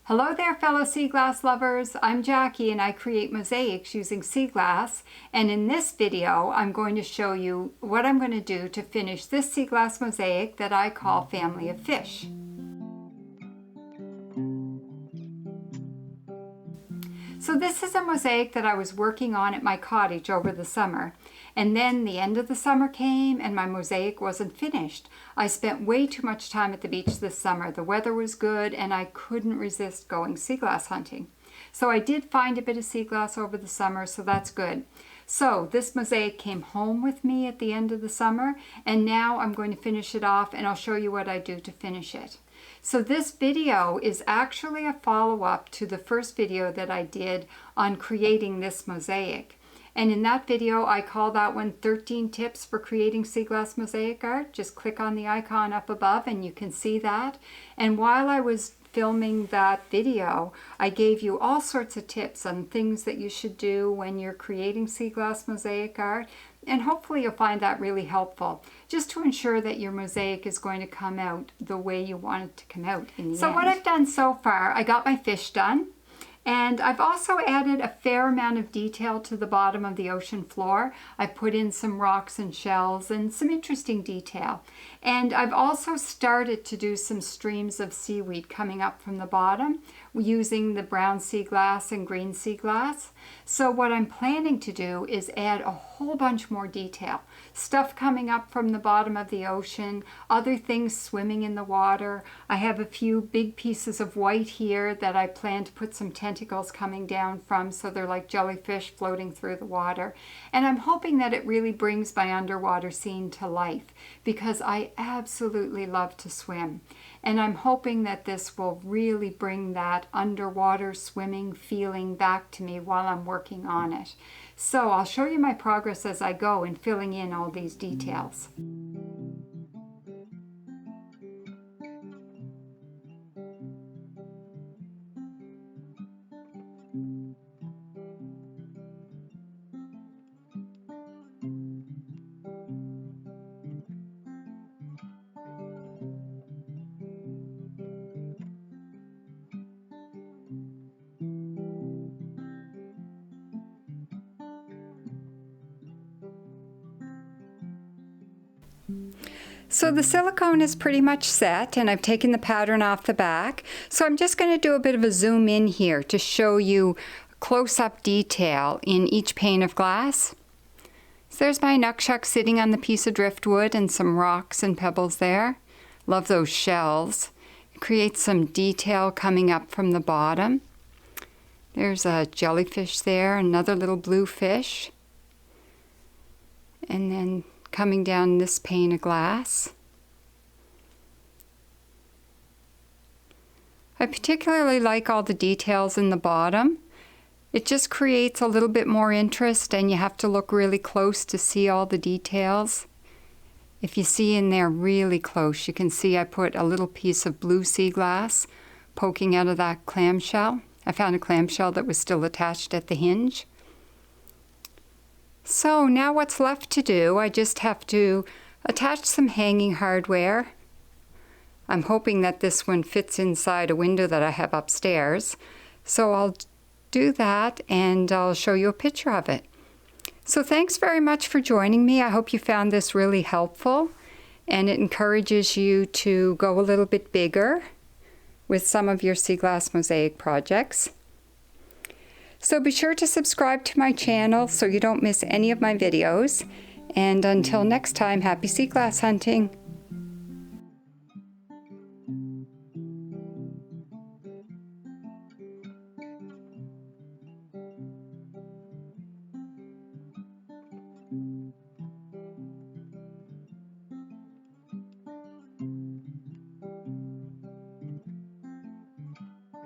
Hello there, fellow sea glass lovers. I'm Jackie and I create mosaics using sea glass. And in this video, I'm going to show you what I'm going to do to finish this sea glass mosaic that I call Family of Fish. So this is a mosaic that I was working on at my cottage over the summer. And then the end of the summer came and my mosaic wasn't finished. I spent way too much time at the beach this summer. The weather was good and I couldn't resist going sea glass hunting. So I did find a bit of sea glass over the summer, so that's good. So this mosaic came home with me at the end of the summer, and now I'm going to finish it off and I'll show you what I do to finish it. So this video is actually a follow-up to the first video that I did on creating this mosaic. And in that video, I call that one 13 tips for creating sea glass mosaic art. Just click on the icon up above and you can see that. And while I was filming that video, I gave you all sorts of tips on things that you should do when you're creating sea glass mosaic art. And hopefully you'll find that really helpful, just to ensure that your mosaic is going to come out the way you want it to come out in the end. So what I've done so far, I got my fish done. And I've also added a fair amount of detail to the bottom of the ocean floor. I put in some rocks and shells and some interesting detail. And I've also started to do some streams of seaweed coming up from the bottom using the brown sea glass and green sea glass. So what I'm planning to do is add a whole bunch more detail. Stuff coming up from the bottom of the ocean, other things swimming in the water. I have a few big pieces of white here that I plan to put some tentacles coming down from, so they're like jellyfish floating through the water. And I'm hoping that it really brings my underwater scene to life, because I absolutely love to swim. And I'm hoping that this will really bring that underwater swimming feeling back to me while I'm working on it. So I'll show you my progress as I go in filling in all these details. So the silicone is pretty much set and I've taken the pattern off the back. So I'm just going to do a bit of a zoom in here to show you close-up detail in each pane of glass. So there's my nukshuk sitting on the piece of driftwood and some rocks and pebbles there. Love those shells. It creates some detail coming up from the bottom. There's a jellyfish there, another little blue fish. And then coming down this pane of glass. I particularly like all the details in the bottom. It just creates a little bit more interest, and you have to look really close to see all the details. If you see in there really close, you can see I put a little piece of blue sea glass poking out of that clamshell. I found a clamshell that was still attached at the hinge. So now what's left to do, I just have to attach some hanging hardware. I'm hoping that this one fits inside a window that I have upstairs. So I'll do that and I'll show you a picture of it. So thanks very much for joining me. I hope you found this really helpful and it encourages you to go a little bit bigger with some of your sea glass mosaic projects. So be sure to subscribe to my channel so you don't miss any of my videos. And until next time, happy sea glass hunting!